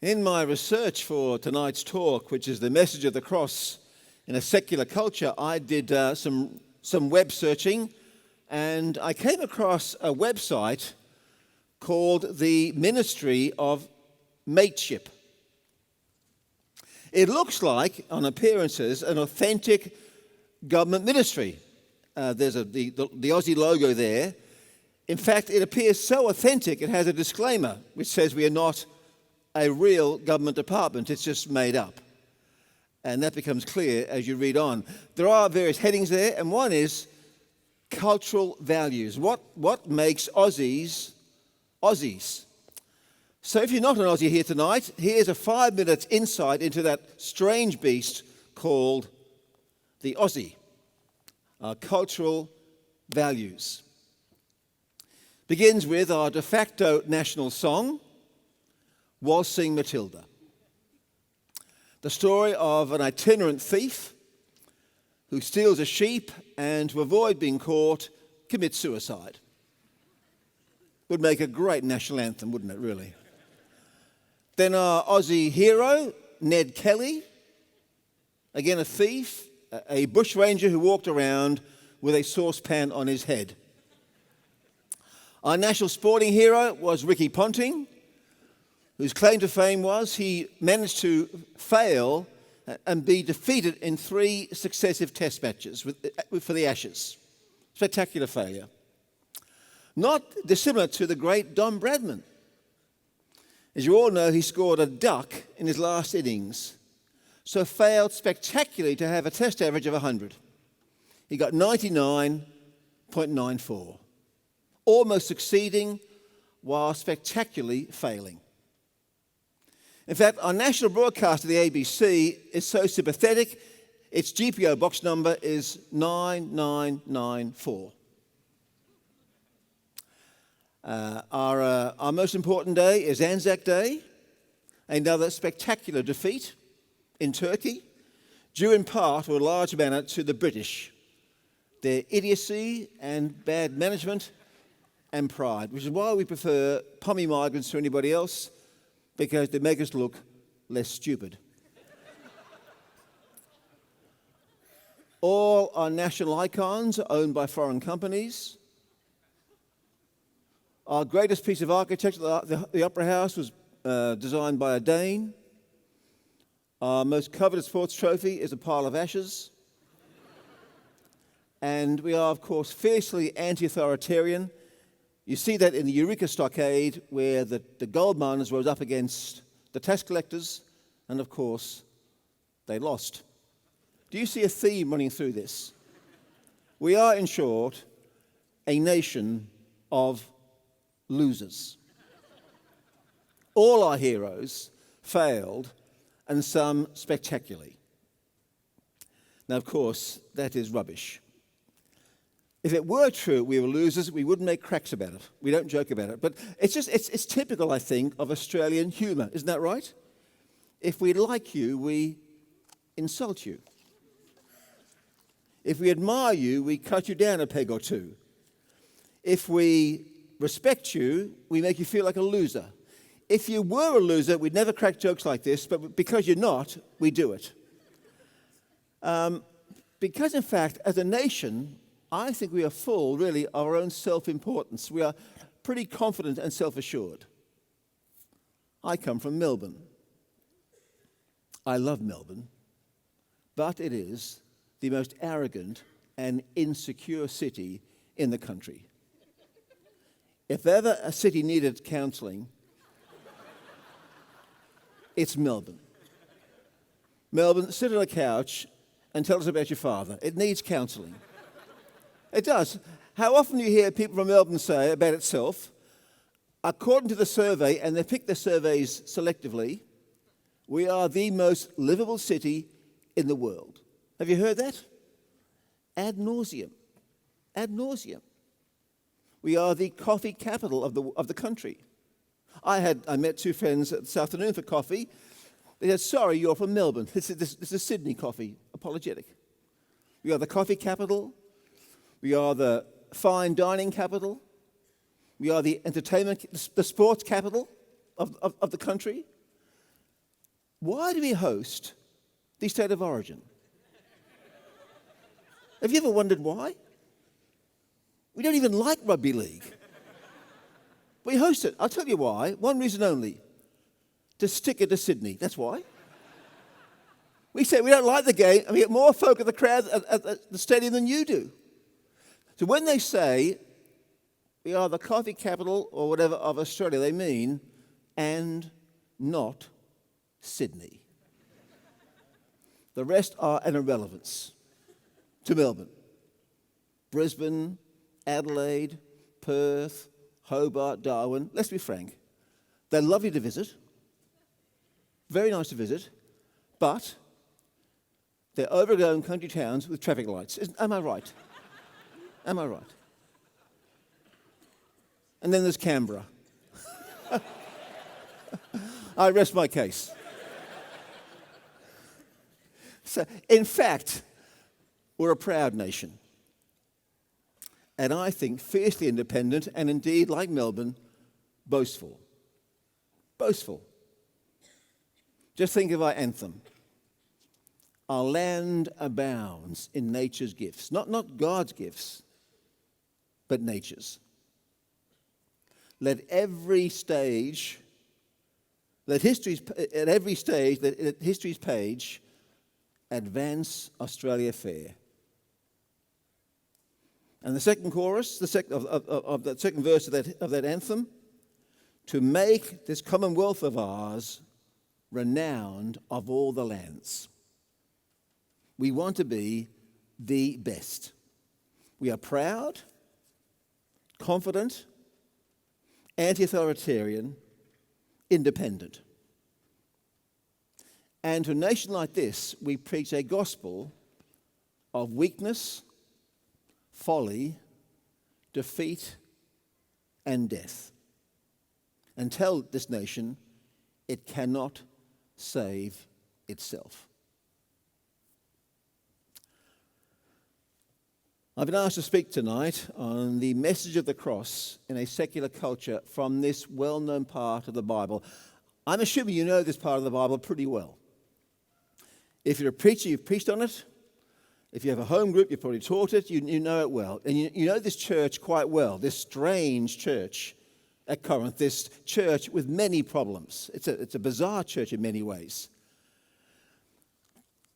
In my research for tonight's talk, which is the message of the cross in a secular culture, I did some web searching, and I came across a website called the Ministry of Mateship. It looks like, on appearances, an authentic government ministry. There's the Aussie logo there. In fact, it appears so authentic, it has a disclaimer which says we are not a real government department, it's just made up. And that becomes clear as you read on. There are various headings there, and one is cultural values. What makes Aussies Aussies? So if you're not an Aussie here tonight, here's a 5-minute insight into that strange beast called the Aussie. Our cultural values. Begins with our de facto national song, Waltzing Matilda. The story of an itinerant thief who steals a sheep and, to avoid being caught, commits suicide. Would make a great national anthem, wouldn't it, really? Then our Aussie hero, Ned Kelly, again a thief, a bushranger who walked around with a saucepan on his head. Our national sporting hero was Ricky Ponting, whose claim to fame was he managed to fail and be defeated in 3 successive test matches for the Ashes. Spectacular failure. Not dissimilar to the great Don Bradman. As you all know, he scored a duck in his last innings, so failed spectacularly to have a test average of 100. He got 99.94, almost succeeding while spectacularly failing. In fact, our national broadcaster, the ABC, is so sympathetic, its GPO box number is 9994. Our most important day is Anzac Day, another spectacular defeat in Turkey, due in part or a large manner to the British, their idiocy and bad management and pride, which is why we prefer pommy migrants to anybody else, because they make us look less stupid. All our national icons are owned by foreign companies. Our greatest piece of architecture, the Opera House, was designed by a Dane. Our most coveted sports trophy is a pile of ashes. And we are, of course, fiercely anti-authoritarian. You see that in the Eureka Stockade, where the gold miners rose up against the tax collectors, and of course, they lost. Do you see a theme running through this? We are, in short, a nation of losers. All our heroes failed, and some spectacularly. Now, of course, that is rubbish. If it were true we were losers, we wouldn't make cracks about it. We don't joke about it. But it's typical, I think, of Australian humour. Isn't that right? If we like you, we insult you. If we admire you, we cut you down a peg or two. If we respect you, we make you feel like a loser. If you were a loser, we'd never crack jokes like this, but because you're not, we do it. Because, in fact, as a nation, I think we are full, really, of our own self-importance. We are pretty confident and self-assured. I come from Melbourne. I love Melbourne, but it is the most arrogant and insecure city in the country. If ever a city needed counselling, it's Melbourne. Melbourne, sit on a couch and tell us about your father. It needs counselling. It does. How often do you hear people from Melbourne say about itself, according to the survey, and they pick the surveys selectively, we are the most livable city in the world. Have you heard that? Ad nauseum. Ad nauseum. We are the coffee capital of the country. I met 2 friends this afternoon for coffee. They said, sorry, you're from Melbourne. This is Sydney coffee. Apologetic. We are the coffee capital. We are the fine dining capital. We are the entertainment, the sports capital of the country. why do we host the State of Origin? Have you ever wondered why? We don't even like rugby league. We host it. I'll tell you why. One reason only. To stick it to Sydney. That's why. We say we don't like the game, and we get more folk at the crowd at the stadium than you do. So when they say we are the coffee capital or whatever of Australia, they mean and not Sydney. The rest are an irrelevance to Melbourne. Brisbane, Adelaide, Perth, Hobart, Darwin. Let's be frank. They're lovely to visit. Very nice to visit. But they're overgrown country towns with traffic lights. Am I right? Am I right? And then there's Canberra. I rest my case. So, in fact, we're a proud nation. And I think fiercely independent and indeed, like Melbourne, boastful. Boastful. Just think of our anthem. Our land abounds in nature's gifts. Not God's gifts, but nature's. Let history's page advance Australia fair. And the second chorus, of that second verse of that anthem, to make this commonwealth of ours renowned of all the lands. We want to be the best. We are proud, confident, anti-authoritarian, independent. And to a nation like this, we preach a gospel of weakness, folly, defeat, and death. And tell this nation it cannot save itself. I've been asked to speak tonight on the message of the cross in a secular culture from this well-known part of the Bible. I'm assuming you know this part of the Bible pretty well. If you're a preacher, you've preached on it. If you have a home group, you've probably taught it. You know it well. And you know this church quite well, this strange church at Corinth, this church with many problems. It's a bizarre church in many ways.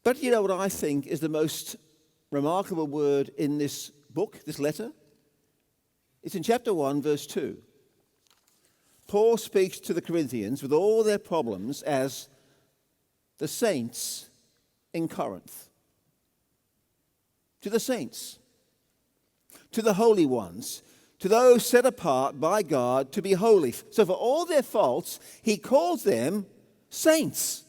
But you know what I think is the most remarkable word in this book, this letter? It's in chapter 1, verse 2. Paul speaks to the Corinthians with all their problems as the saints in Corinth. To the saints, to the holy ones, to those set apart by God to be holy. So for all their faults, he calls them saints.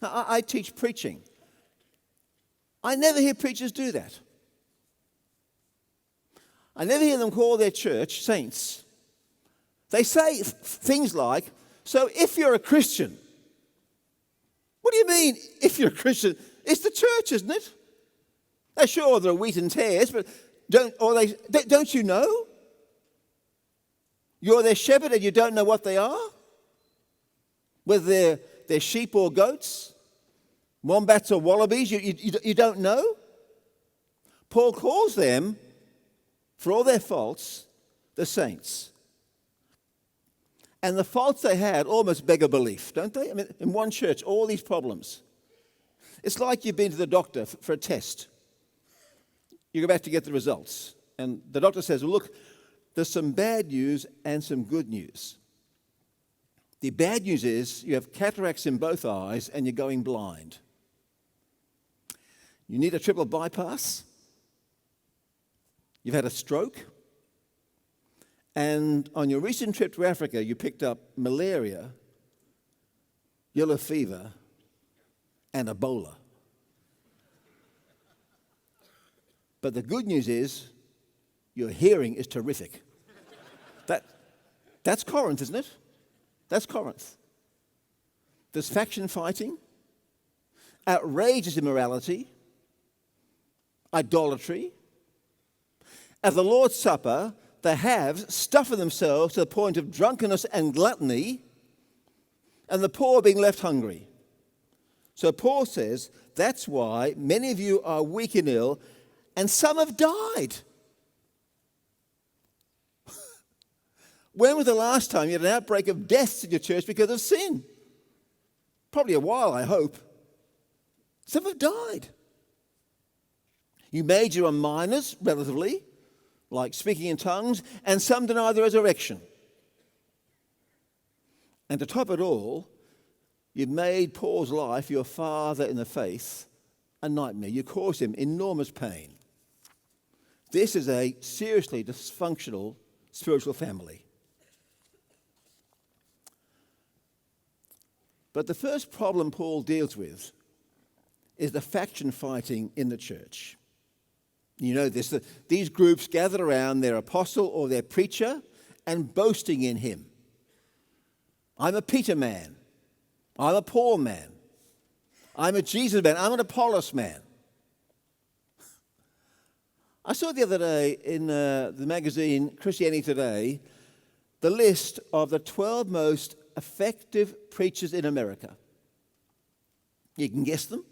Now, I teach preaching. I never hear preachers do that. I never hear them call their church saints. They say things like, so if you're a Christian, what do you mean, if you're a Christian? It's the church, isn't it? Now, sure, there are wheat and tares, but don't you know? You're their shepherd and you don't know what they are? Whether they're sheep or goats, wombats or wallabies, you don't know? Paul calls them, for all their faults, the saints. And the faults they had almost beg a belief, don't they? I mean, in one church, all these problems. It's like you've been to the doctor for a test. You're about to get the results. And the doctor says, well, look, there's some bad news and some good news. The bad news is you have cataracts in both eyes and you're going blind. You need a triple bypass. You've had a stroke. And on your recent trip to Africa, you picked up malaria, yellow fever, and Ebola. But the good news is your hearing is terrific. That's Corinth, isn't it? That's Corinth. There's faction fighting, outrageous immorality, idolatry. At the Lord's Supper, the haves stuff themselves to the point of drunkenness and gluttony, and the poor being left hungry. So Paul says, that's why many of you are weak and ill, and some have died. When was the last time you had an outbreak of deaths in your church because of sin? Probably a while, I hope. Some have died. You major on minors, relatively, like speaking in tongues, and some deny the resurrection. And to top it all, you've made Paul's life, your father in the faith, a nightmare. You caused him enormous pain. This is a seriously dysfunctional spiritual family. But the first problem Paul deals with is the faction fighting in the church. You know this, these groups gather around their apostle or their preacher and boasting in him. I'm a Peter man. I'm a Paul man. I'm a Jesus man. I'm an Apollos man. I saw the other day in the magazine Christianity Today the list of the 12 most effective preachers in America. You can guess them.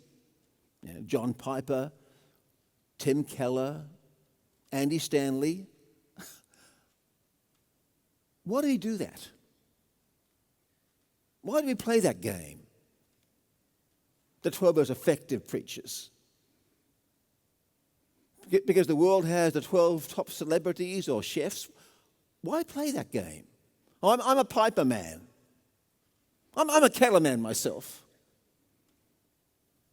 You know, John Piper, Tim Keller, Andy Stanley. Why do we do that? Why do we play that game? The 12 most effective preachers. Because the world has the 12 top celebrities or chefs. Why play that game? I'm a Piper man. I'm a Keller man myself.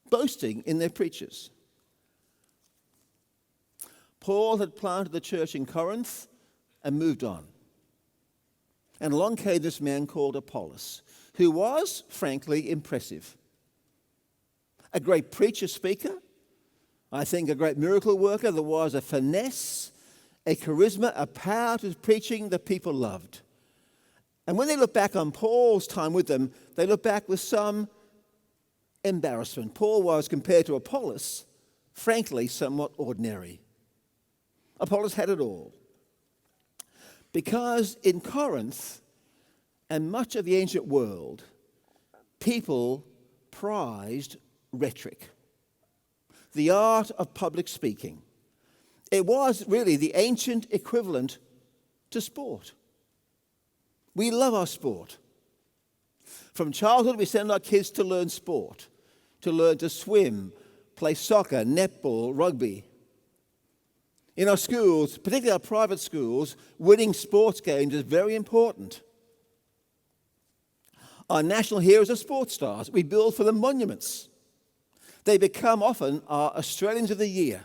Boasting in their preachers. Paul had planted the church in Corinth and moved on. And along came this man called Apollos, who was, frankly, impressive. A great preacher, speaker, I think a great miracle worker. There was a finesse, a charisma, a power to his preaching that people loved. And when they look back on Paul's time with them, they look back with some embarrassment. Paul was, compared to Apollos, frankly, somewhat ordinary. Apollos had it all. Because in Corinth and much of the ancient world, people prized rhetoric, the art of public speaking. It was really the ancient equivalent to sport. We love our sport. From childhood, we send our kids to learn sport, to learn to swim, play soccer, netball, rugby. In our schools, particularly our private schools, winning sports games is very important. Our national heroes are sports stars. We build for them monuments. They become often our Australians of the Year.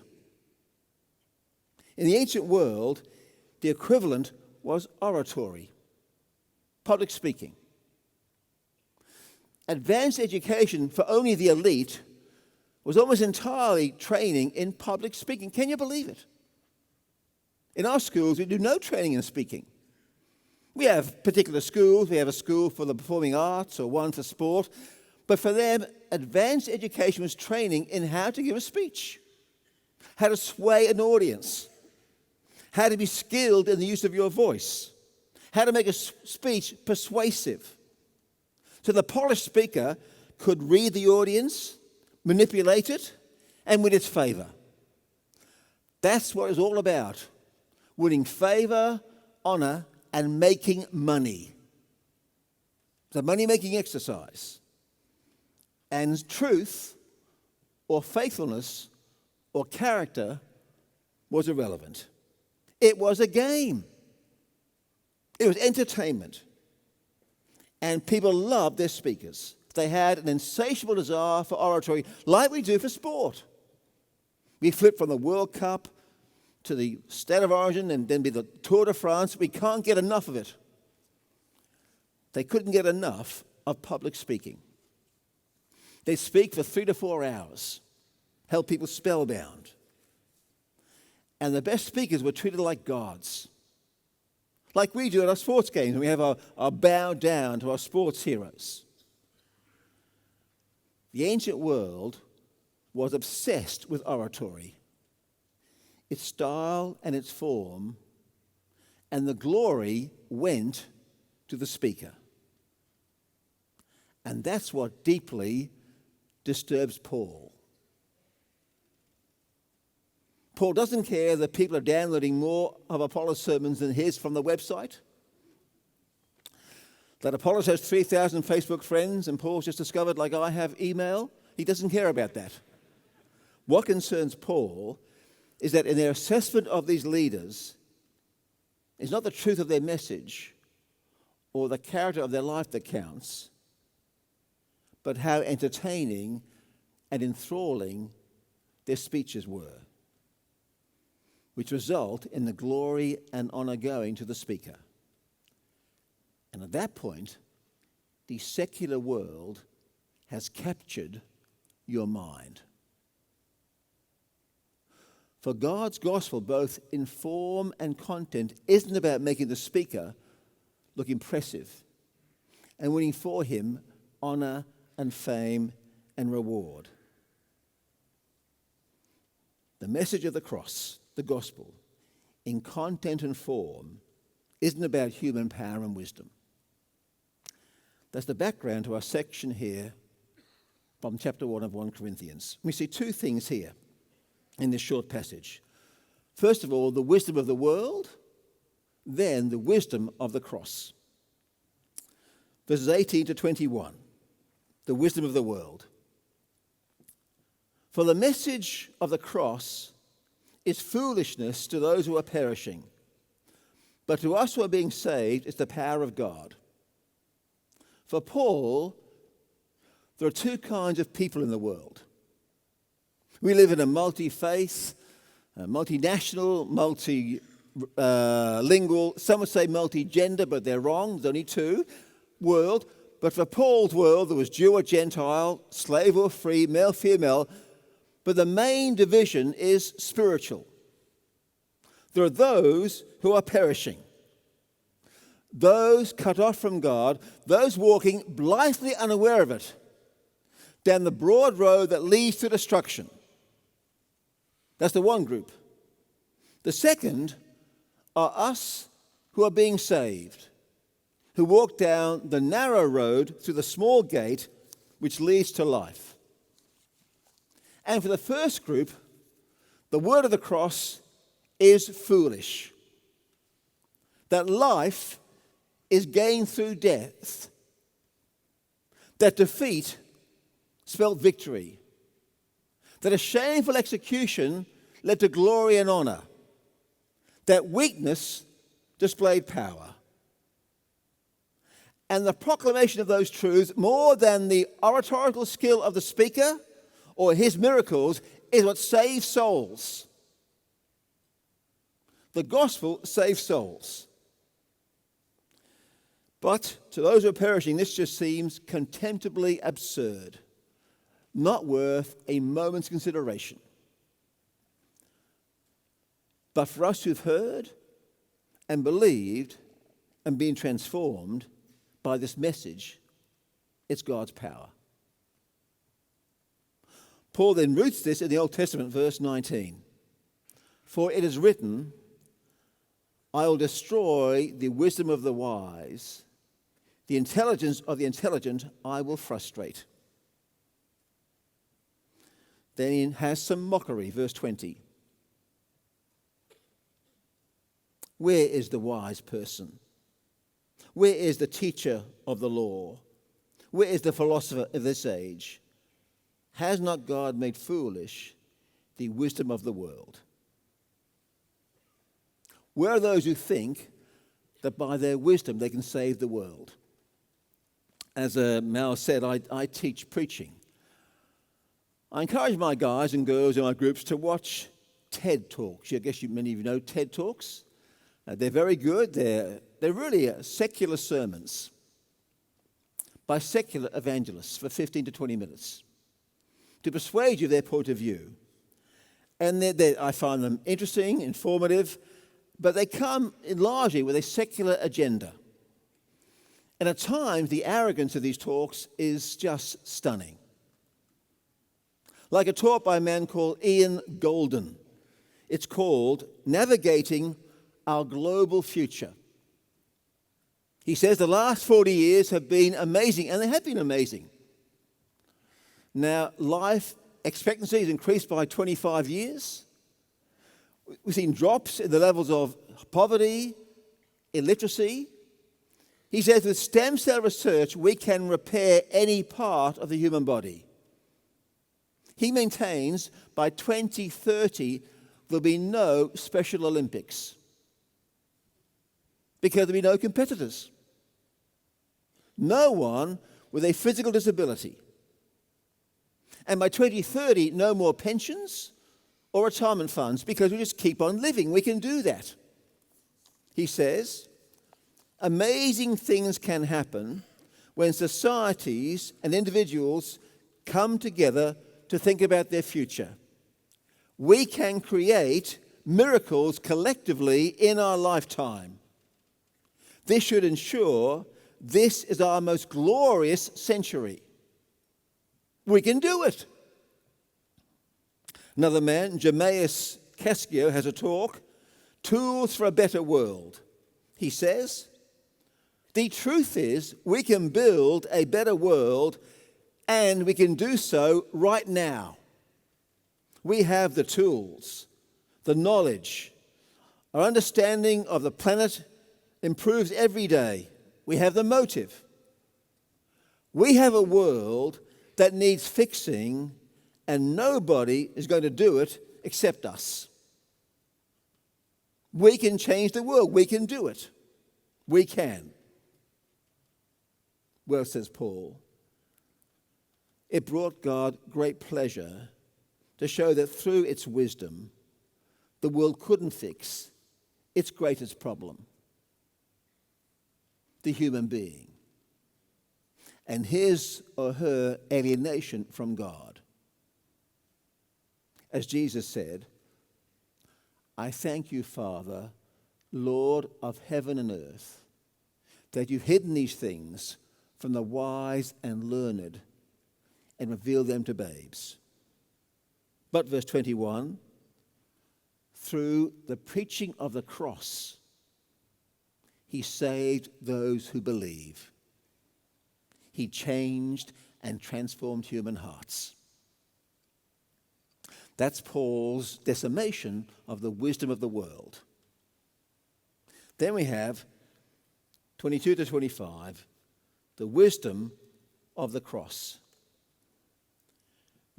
In the ancient world, the equivalent was oratory, public speaking. Advanced education for only the elite was almost entirely training in public speaking. Can you believe it? In our schools, we do no training in speaking. We have particular schools. We have a school for the performing arts or one for sport. But for them, advanced education was training in how to give a speech, how to sway an audience, how to be skilled in the use of your voice, how to make a speech persuasive. So the polished speaker could read the audience, manipulate it, and win its favor. That's what it's all about. Winning favor, honor, and making money. It's a money-making exercise. And truth or faithfulness or character was irrelevant. It was a game. It was entertainment. And people loved their speakers. They had an insatiable desire for oratory, like we do for sport. We flip from the World Cup to the State of Origin and then be the Tour de France. We can't get enough of it. They couldn't get enough of public speaking. They'd speak for 3 to 4 hours, held people spellbound. And the best speakers were treated like gods. Like we do at our sports games. We have our bow down to our sports heroes. The ancient world was obsessed with oratory, its style and its form, and the glory went to the speaker. And that's what deeply disturbs Paul. Paul doesn't care that people are downloading more of Apollos' sermons than his from the website. That Apollos has 3,000 Facebook friends and Paul's just discovered, like I have, email. He doesn't care about that. What concerns Paul is that in their assessment of these leaders, it's not the truth of their message or the character of their life that counts, but how entertaining and enthralling their speeches were, which result in the glory and honor going to the speaker. And at that point, the secular world has captured your mind. For God's gospel, both in form and content, isn't about making the speaker look impressive and winning for him honor and fame and reward. The message of the cross, the gospel, in content and form, isn't about human power and wisdom. That's the background to our section here from chapter 1 of 1 Corinthians. We see two things here in this short passage. First of all, the wisdom of the world, then the wisdom of the cross. Verses 18 to 21, the wisdom of the world. For the message of the cross is foolishness to those who are perishing, but to us who are being saved is the power of God. For Paul, there are two kinds of people in the world. We live in a multi-faith, multinational, multilingual, some would say multi-gender, but they're wrong, there's only two, world. But for Paul's world, there was Jew or Gentile, slave or free, male, female, but the main division is spiritual. There are those who are perishing, those cut off from God, those walking blithely unaware of it, down the broad road that leads to destruction. That's the one group. The second are us who are being saved, who walk down the narrow road through the small gate which leads to life. And for the first group, the word of the cross is foolish. That life is gained through death. That defeat spelled victory. That a shameful execution led to glory and honor. That weakness displayed power. And the proclamation of those truths, more than the oratorical skill of the speaker or his miracles, is what saves souls. The gospel saves souls. But to those who are perishing, this just seems contemptibly absurd, not worth a moment's consideration. But for us who've heard and believed and been transformed by this message, it's God's power. Paul then roots this in the Old Testament, verse 19. For it is written, I will destroy the wisdom of the wise, the intelligence of the intelligent I will frustrate. Then he has some mockery, verse 20. Where is the wise person? Where is the teacher of the law? Where is the philosopher of this age? Has not God made foolish the wisdom of the world? Where are those who think that by their wisdom they can save the world? As Mal said, I teach preaching. I encourage my guys and girls in my groups to watch TED Talks. I guess many of you know TED Talks. They're very good. They're really secular sermons by secular evangelists for 15 to 20 minutes to persuade you of their point of view. And I find them interesting, informative, but they come largely with a secular agenda. And at times, the arrogance of these talks is just stunning. Like a talk by a man called Ian Golden. It's called Navigating Our Global Future. He says the last 40 years have been amazing, and they have been amazing. Now, life expectancy has increased by 25 years. We've seen drops in the levels of poverty, illiteracy. He says with stem cell research, we can repair any part of the human body. He maintains by 2030, there'll be no Special Olympics because there'll be no competitors. No one with a physical disability. And by 2030, no more pensions or retirement funds because we just keep on living. We can do that. He says, amazing things can happen when societies and individuals come together to think about their future. We can create miracles collectively in our lifetime. This should ensure this is our most glorious century. We can do it. Another man, Jameis Cascio, has a talk, Tools for a Better World. He says, the truth is we can build a better world and we can do so right now. We have the tools, the knowledge. Our understanding of the planet improves every day. We have the motive. We have a world that needs fixing, and nobody is going to do it except us. We can change the world. We can do it. We can. Well, says Paul, it brought God great pleasure to show that through its wisdom, the world couldn't fix its greatest problem, the human being, and his or her alienation from God. As Jesus said, I thank you, Father, Lord of heaven and earth, that you've hidden these things from the wise and learned and revealed them to babes. But verse 21, through the preaching of the cross, he saved those who believe. He changed and transformed human hearts. That's Paul's decimation of the wisdom of the world. Then we have 22 to 25, the wisdom of the cross.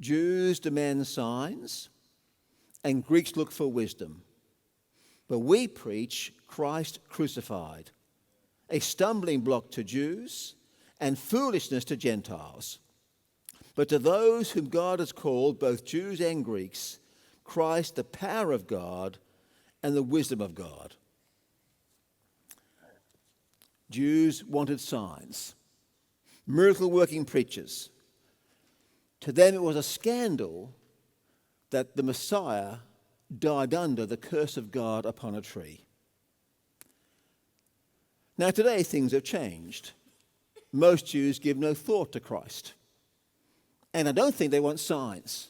Jews demand signs, and Greeks look for wisdom. But we preach Christ crucified, a stumbling block to Jews and foolishness to Gentiles. But to those whom God has called, both Jews and Greeks, Christ, the power of God and the wisdom of God. Jews wanted signs, miracle-working preachers. To them it was a scandal that the Messiah died under the curse of God upon a tree. Now today things have changed. Most Jews give no thought to Christ. And I don't think they want signs.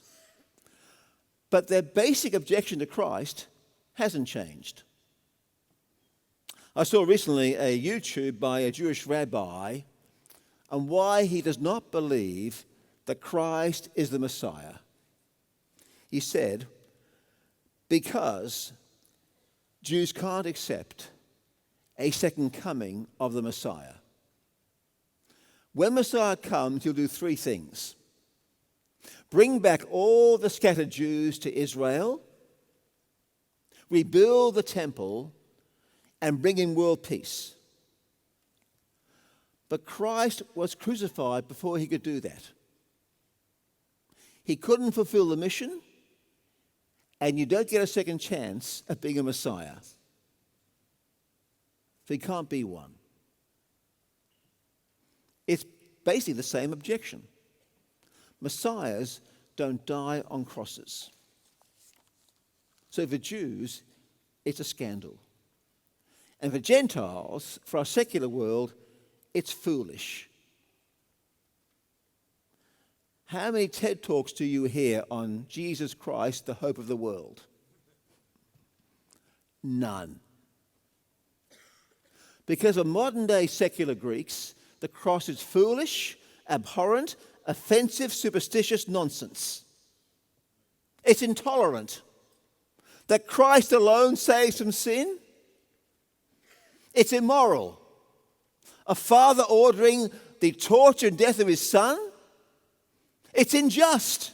But their basic objection to Christ hasn't changed. I saw recently a YouTube by a Jewish rabbi on why he does not believe that Christ is the Messiah. He said, because Jews can't accept a second coming of the Messiah. When Messiah comes, he'll do three things. Bring back all the scattered Jews to Israel, rebuild the temple, and bring in world peace. But Christ was crucified before he could do that. He couldn't fulfill the mission, and you don't get a second chance at being a Messiah. So he can't be one. It's basically the same objection. Messiahs don't die on crosses. So for Jews, it's a scandal. And for Gentiles, for our secular world, it's foolish. How many TED Talks do you hear on Jesus Christ, the hope of the world? None. Because of modern-day secular Greeks, the cross is foolish, abhorrent, offensive, superstitious nonsense. It's intolerant. That Christ alone saves from sin? It's immoral. A father ordering the torture and death of his son? It's unjust.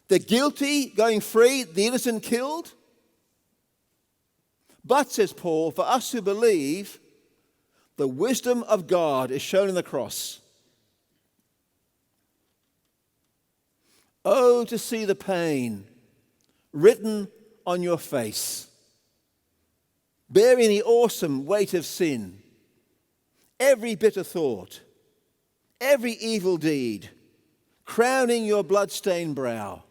The guilty going free, the innocent killed? But, says Paul, for us who believe, the wisdom of God is shown in the cross. Oh, to see the pain written on your face, bearing the awesome weight of sin, every bitter thought, every evil deed, crowning your blood-stained brow.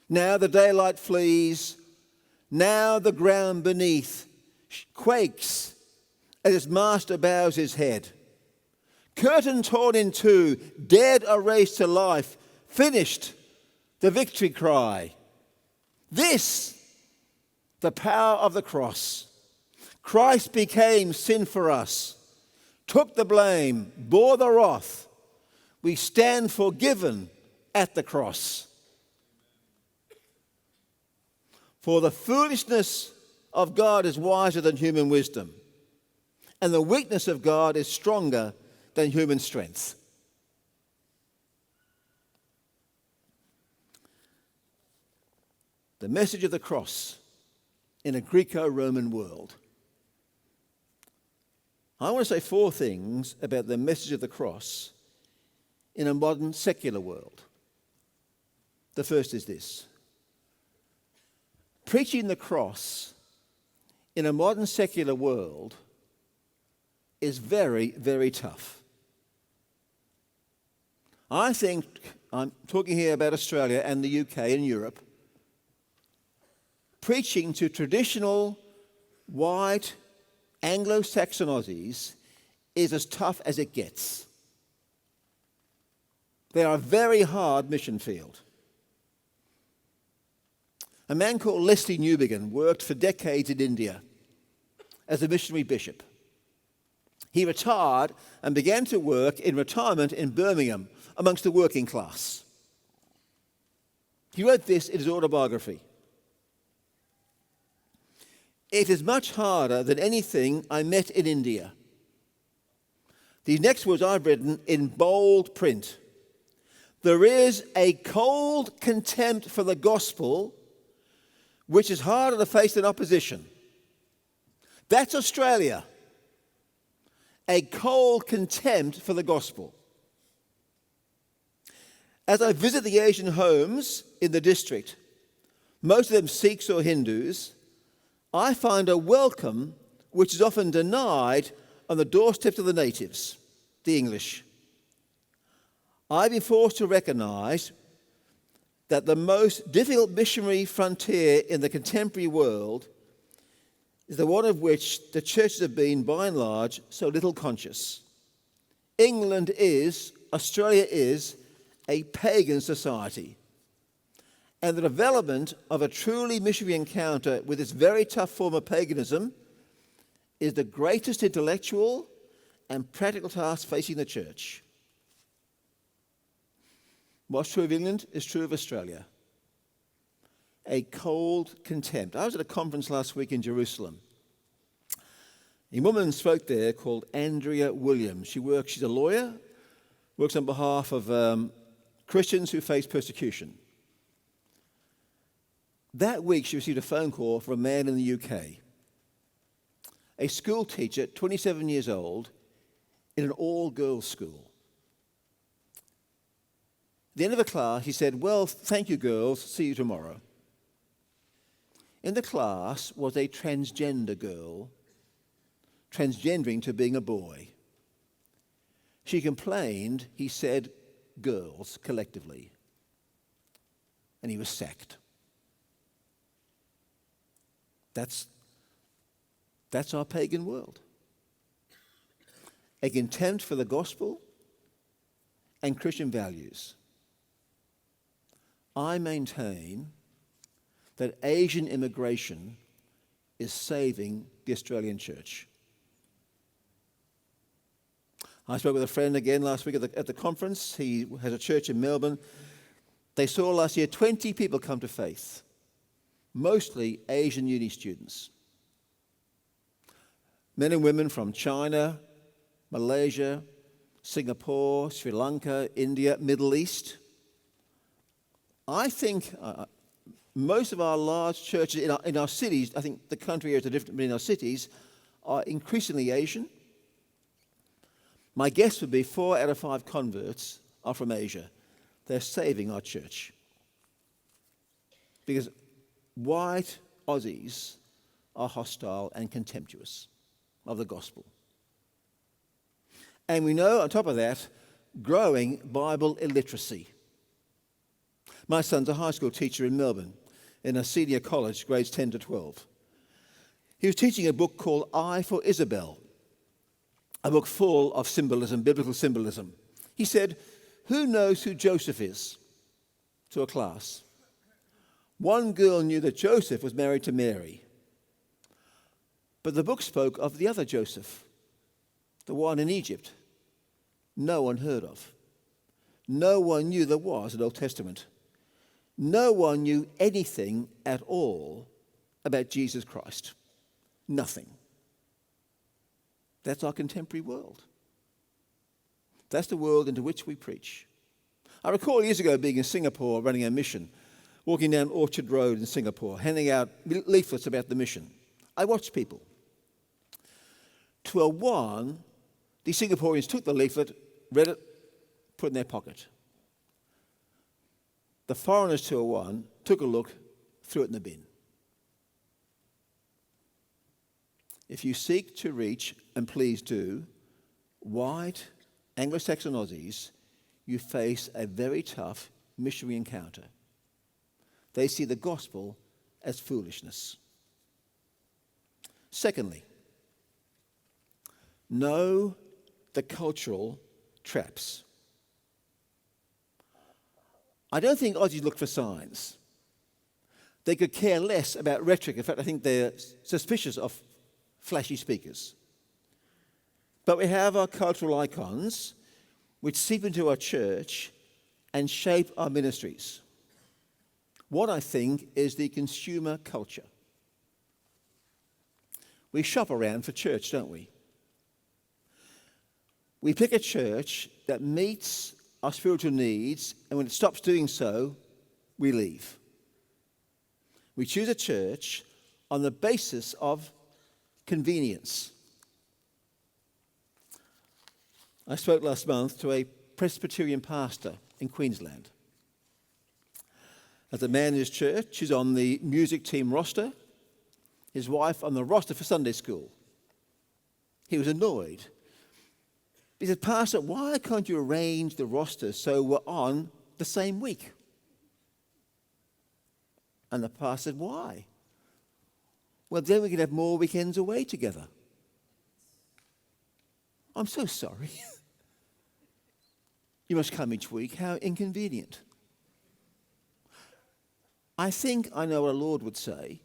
Now the daylight flees, now the ground beneath quakes as its master bows his head. Curtain torn in two, dead are raised to life, finished, the victory cry. This, the power of the cross. Christ became sin for us, took the blame, bore the wrath. We stand forgiven at the cross. For the foolishness of God is wiser than human wisdom, and the weakness of God is stronger than human strength. The message of the cross in a Greco-Roman world. I want to say four things about the message of the cross in a modern secular world. The first is this. Preaching the cross in a modern secular world is very, very tough. I think, I'm talking here about Australia and the UK and Europe, preaching to traditional white Anglo-Saxon Aussies is as tough as it gets. They are a very hard mission field. A man called Leslie Newbigin worked for decades in India as a missionary bishop. He retired and began to work in retirement in Birmingham amongst the working class. He wrote this in his autobiography. It is much harder than anything I met in India. These next words I've written in bold print. There is a cold contempt for the gospel which is harder to face than opposition. That's Australia. A cold contempt for the gospel. As I visit the Asian homes in the district, most of them Sikhs or Hindus, I find a welcome which is often denied on the doorsteps of the natives, the English. I've been forced to recognize that the most difficult missionary frontier in the contemporary world is the one of which the churches have been, by and large, so little conscious. England is, Australia is, a pagan society. And the development of a truly missionary encounter with this very tough form of paganism is the greatest intellectual and practical task facing the church. What's true of England is true of Australia. A cold contempt. I was at a conference last week in Jerusalem. A woman spoke there called Andrea Williams. She's a lawyer, works on behalf of Christians who face persecution. That week she received a phone call from a man in the UK, a school teacher, 27 years old, in an all-girls school. At the end of the class, he said, "Well, thank you, girls. See you tomorrow." In the class was a transgender girl, transgendering to being a boy. She complained, he said, girls collectively. And he was sacked. That's our pagan world. A contempt for the gospel and Christian values. I maintain that Asian immigration is saving the Australian church. I spoke with a friend again last week at the conference. He has a church in Melbourne. They saw last year 20 people come to faith, mostly Asian uni students. Men and women from China, Malaysia, Singapore, Sri Lanka, India, Middle East. I think most of our large churches in our cities, I think the country areas are different, but in our cities, are increasingly Asian. My guess would be 4 out of 5 converts are from Asia. They're saving our church. Because white Aussies are hostile and contemptuous of the gospel. And we know, on top of that, growing Bible illiteracy. My son's a high school teacher in Melbourne, in a senior college, grades 10 to 12. He was teaching a book called I for Isabel, a book full of symbolism, biblical symbolism. He said, "Who knows who Joseph is?" to a class. One girl knew that Joseph was married to Mary. But the book spoke of the other Joseph, the one in Egypt. No one heard of. No one knew there was an Old Testament. No one knew anything at all about Jesus Christ. Nothing. That's our contemporary world. That's the world into which we preach. I recall years ago being in Singapore running a mission, walking down Orchard Road in Singapore, handing out leaflets about the mission. I watched people. To a one, the Singaporeans took the leaflet, read it, put it in their pocket. The foreigners, to a one, took a look, threw it in the bin. If you seek to reach, and please do, white Anglo-Saxon Aussies, you face a very tough missionary encounter. They see the gospel as foolishness. Secondly, know the cultural traps. I don't think Aussies look for signs. They could care less about rhetoric. In fact, I think they're suspicious of flashy speakers. But we have our cultural icons which seep into our church and shape our ministries. What I think is the consumer culture. We shop around for church, don't we? We pick a church that meets our spiritual needs, and when it stops doing so, we leave. We choose a church on the basis of convenience. I spoke last month to a Presbyterian pastor in Queensland. As a man in his church, he's on the music team roster, his wife on the roster for Sunday school. He was annoyed. He said, "Pastor, why can't you arrange the roster so we're on the same week?" And the pastor said, "Why?" "Well, then we can have more weekends away together." "I'm so sorry. You must come each week. How inconvenient." I think I know what our Lord would say.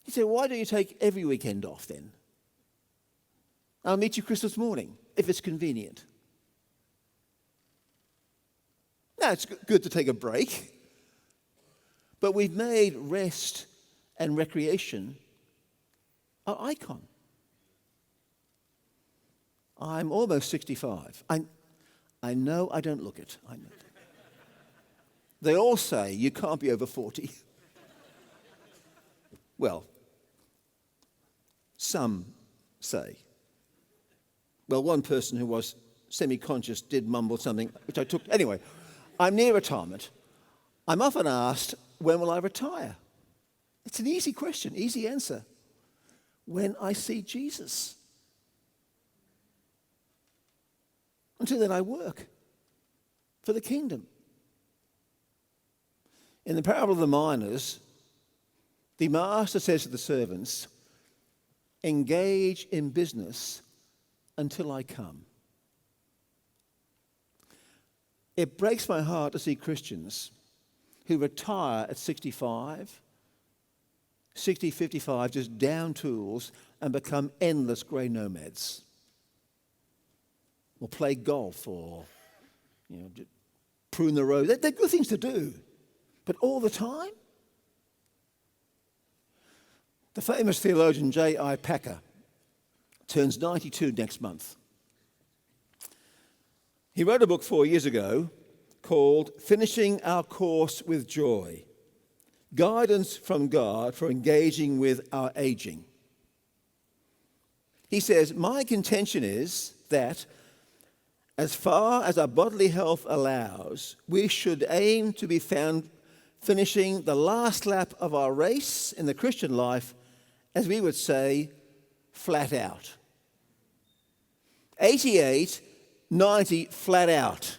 He said, "Why don't you take every weekend off then? I'll meet you Christmas morning, if it's convenient." Now, it's good to take a break, but we've made rest and recreation our icon. I'm almost 65. I know I don't look it. I know. They all say you can't be over 40. Well, some say. Well, one person who was semi-conscious did mumble something, which I took. Anyway, I'm near retirement. I'm often asked, when will I retire? It's an easy question, easy answer. When I see Jesus. Until then, I work for the kingdom. In the parable of the miners, the master says to the servants, "Engage in business until I come." It breaks my heart to see Christians who retire at 65 60, 55, just down tools and become endless grey nomads. Or play golf or, prune the road. They're good things to do. But all the time? The famous theologian J.I. Packer turns 92 next month. He wrote a book 4 years ago called Finishing Our Course with Joy, Guidance from God for Engaging with Our Aging. He says, my contention is that as far as our bodily health allows, we should aim to be found finishing the last lap of our race in the Christian life, as we would say, flat out. 88, 90, flat out.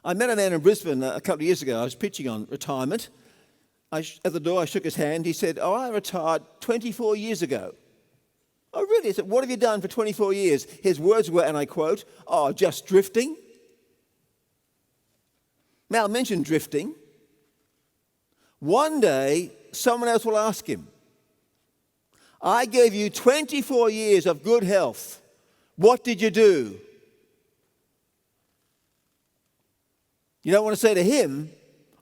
I met a man in Brisbane a couple of years ago. I was preaching on retirement. At the door, I shook his hand. He said, I retired 24 years ago. Oh, really? I said, what have you done for 24 years? His words were, and I quote, just drifting. Mal mentioned drifting. One day, someone else will ask him, I gave you 24 years of good health. What did you do? You don't want to say to him,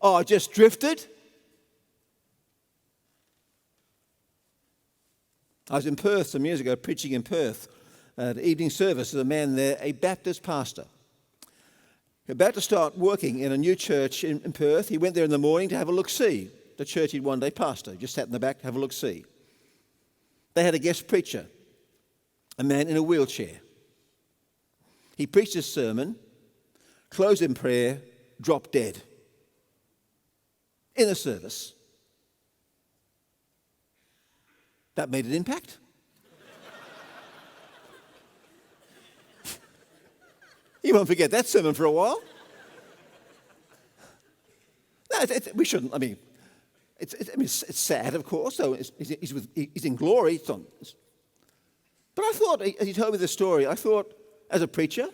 I just drifted. I was in Perth some years ago, preaching in Perth. The evening service, there's a man there, a Baptist pastor. About to start working in a new church in Perth. He went there in the morning to have a look-see. The church he'd one day pastor. Just sat in the back to have a look-see. They had a guest preacher, a man in a wheelchair. He preached his sermon, closed in prayer, dropped dead in the service. That made an impact. You won't forget that sermon for a while. No, we shouldn't. I mean, it's sad, of course. So he's in glory. But I thought, as he told me the story, I thought, as a preacher,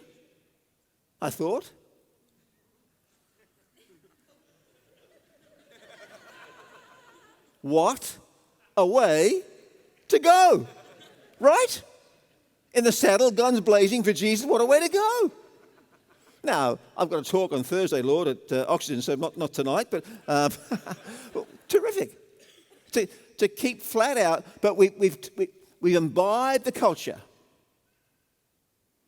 what a way to go, right? In the saddle, guns blazing for Jesus, what a way to go. Now, I've got a talk on Thursday, Lord, at Oxygen, so not tonight, but well, terrific. To keep flat out, but we've imbibed the culture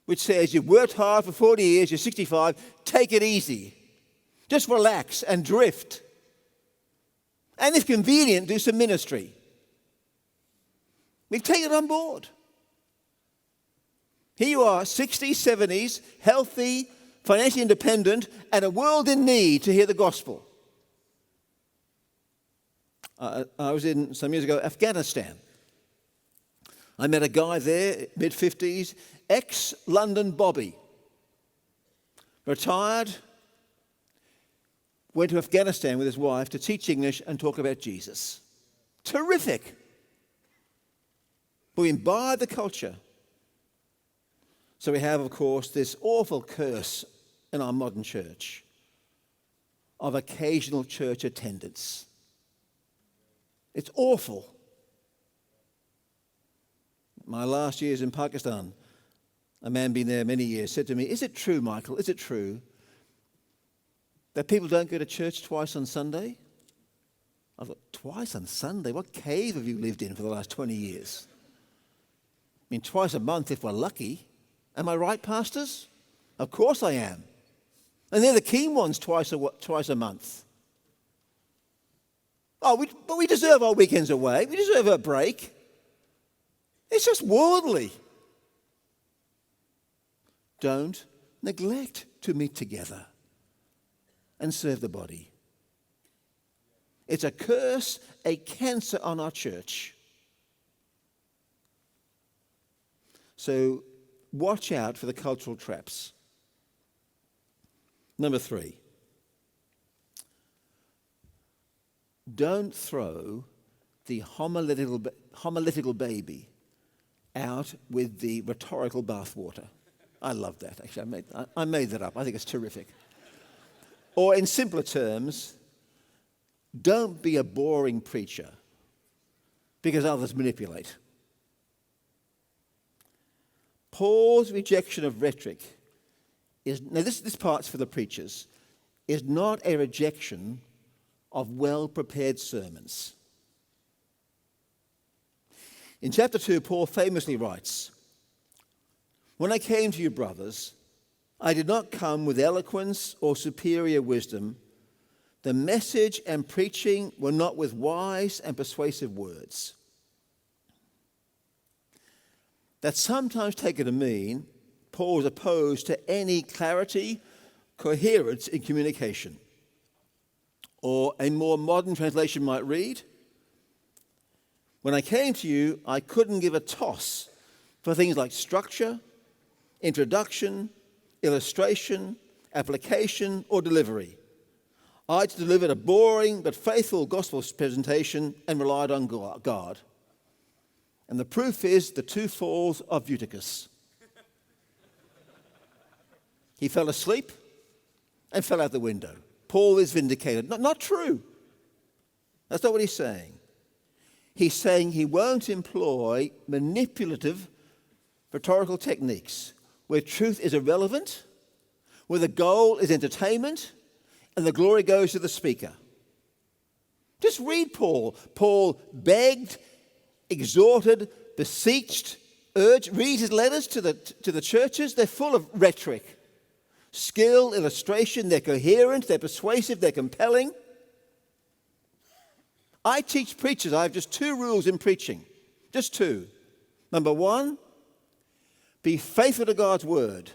which says you've worked hard for 40 years, you're 65, take it easy. Just relax and drift. And if convenient, do some ministry. We've taken it on board. Here you are, 60s, 70s, healthy, financially independent, and a world in need to hear the gospel. I was in, some years ago, Afghanistan. I met a guy there, mid-50s, ex-London Bobby. Retired, went to Afghanistan with his wife to teach English and talk about Jesus. Terrific. But we imbibe the culture. So we have, of course, this awful curse in our modern church of occasional church attendance. It's awful. My last years in Pakistan, a man been there many years said to me, is it true, Michael, is it true that people don't go to church twice on Sunday? I thought, twice on Sunday? What cave have you lived in for the last 20 years? I mean, twice a month if we're lucky. Am I right, pastors? Of course I am. And they're the keen ones twice a month. But we deserve our weekends away. We deserve a break. It's just worldly. Don't neglect to meet together and serve the body. It's a curse, a cancer on our church. So watch out for the cultural traps. Number 3. Don't throw the homiletical baby out with the rhetorical bathwater. I love that, actually. I made that up. I think it's terrific. Or in simpler terms, Don't be a boring preacher because others manipulate. Paul's rejection of rhetoric now this part's for the preachers, is not a rejection of well-prepared sermons. In chapter 2, Paul famously writes, "When I came to you, brothers, I did not come with eloquence or superior wisdom. The message and preaching were not with wise and persuasive words." That's sometimes taken to mean Paul is opposed to any clarity, coherence in communication. Or a more modern translation might read, "When I came to you, I couldn't give a toss for things like structure, introduction, illustration, application, or delivery. I delivered a boring but faithful gospel presentation and relied on God. And the proof is the 2 falls of Eutychus. He fell asleep and fell out the window. Paul is vindicated." Not true. That's not what he's saying. He's saying he won't employ manipulative rhetorical techniques where truth is irrelevant, where the goal is entertainment, and the glory goes to the speaker. Just read Paul. Paul begged, exhorted, beseeched, urged. Read his letters to the churches. They're full of rhetoric. Skill, illustration, they're coherent, they're persuasive, they're compelling. I teach preachers. I have just 2 rules in preaching. Just 2. Number 1, be faithful to God's word.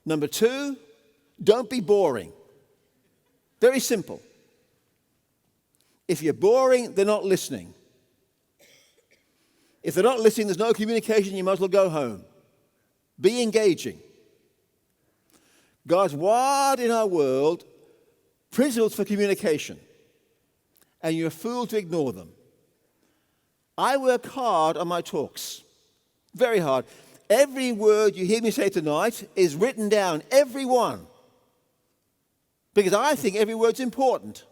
Number 2, don't be boring. Very simple. If you're boring, they're not listening. If they're not listening, there's no communication, you might as well go home. Be engaging. God's wired in our world principles for communication, and you're a fool to ignore them. I work hard on my talks, very hard. Every word you hear me say tonight is written down, every one, because I think every word's important.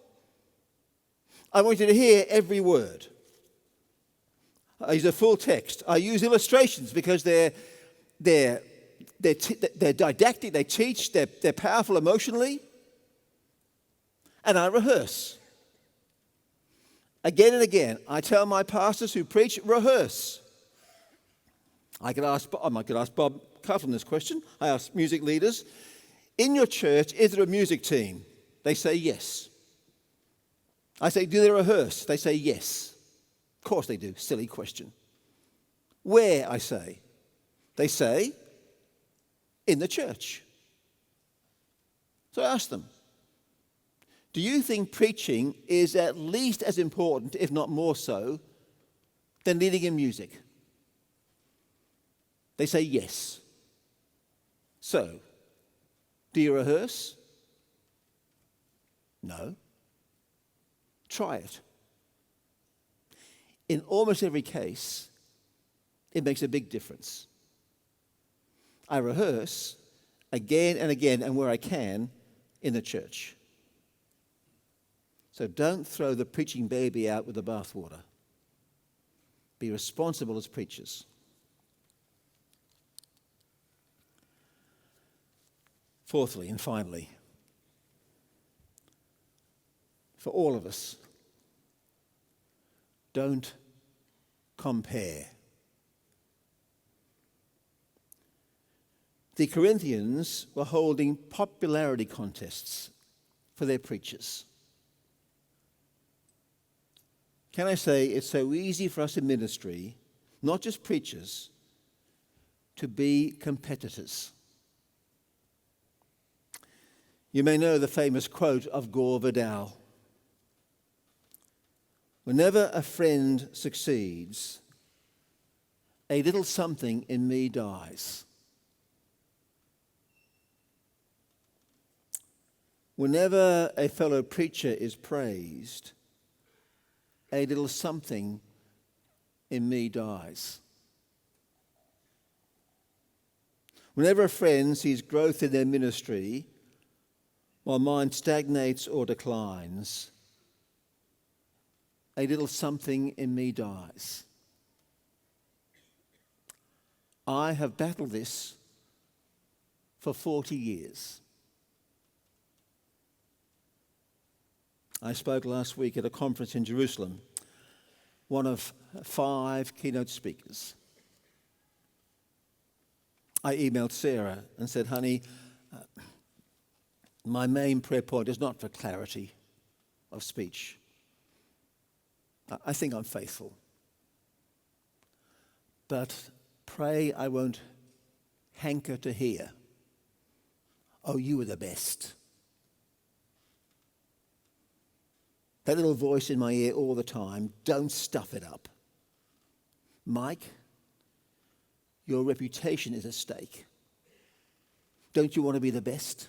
I want you to hear every word. I use a full text. I use illustrations because they're didactic, they teach, they're powerful emotionally. And I rehearse. Again and again, I tell my pastors who preach, rehearse. I could ask Bob Carlton this question. I ask music leaders, in your church, is there a music team? They say yes. I say, do they rehearse? They say yes. Of course they do. Silly question. Where, I say? They say, in the church. So I ask them, do you think preaching is at least as important, if not more so, than leading in music? They say yes. So, do you rehearse? No. Try it. In almost every case, it makes a big difference. I rehearse again and again, and where I can, in the church. So don't throw the preaching baby out with the bathwater. Be responsible as preachers. Fourthly and finally, for all of us, don't compare. The Corinthians were holding popularity contests for their preachers. Can I say it's so easy for us in ministry, not just preachers, to be competitors. You may know the famous quote of Gore Vidal. Whenever a friend succeeds, a little something in me dies. Whenever a fellow preacher is praised, a little something in me dies. Whenever a friend sees growth in their ministry, while mine stagnates or declines, a little something in me dies. I have battled this for 40 years. I spoke last week at a conference in Jerusalem, one of 5 keynote speakers. I emailed Sarah and said, honey, my main prayer point is not for clarity of speech. I think I'm faithful. But pray I won't hanker to hear, oh, you were the best. That little voice in my ear all the time, don't stuff it up. Mike, your reputation is at stake. Don't you want to be the best?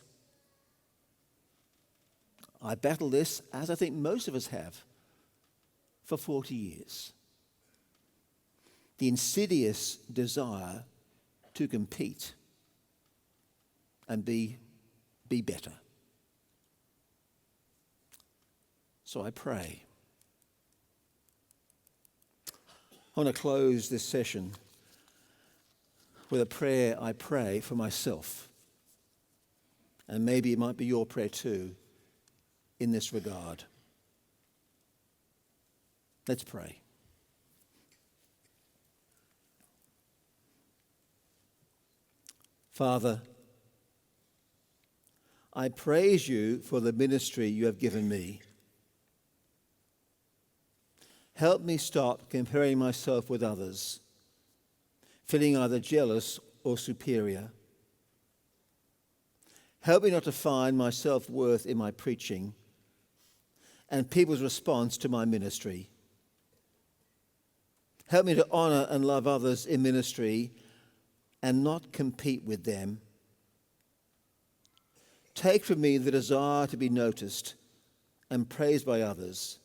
I battle this, as I think most of us have, for 40 years. The insidious desire to compete and be better. So I pray. I want to close this session with a prayer I pray for myself. And maybe it might be your prayer too in this regard. Let's pray. Father, I praise you for the ministry you have given me. Help me stop comparing myself with others, feeling either jealous or superior. Help me not to find my self-worth in my preaching and people's response to my ministry. Help me to honor and love others in ministry and not compete with them. Take from me the desire to be noticed and praised by others,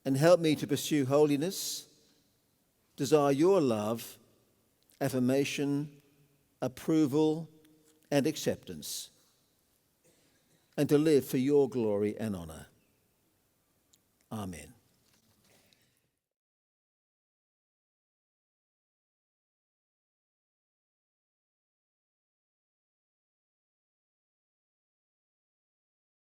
and help me to pursue holiness, desire your love, affirmation, approval, and acceptance, and to live for your glory and honor. Amen.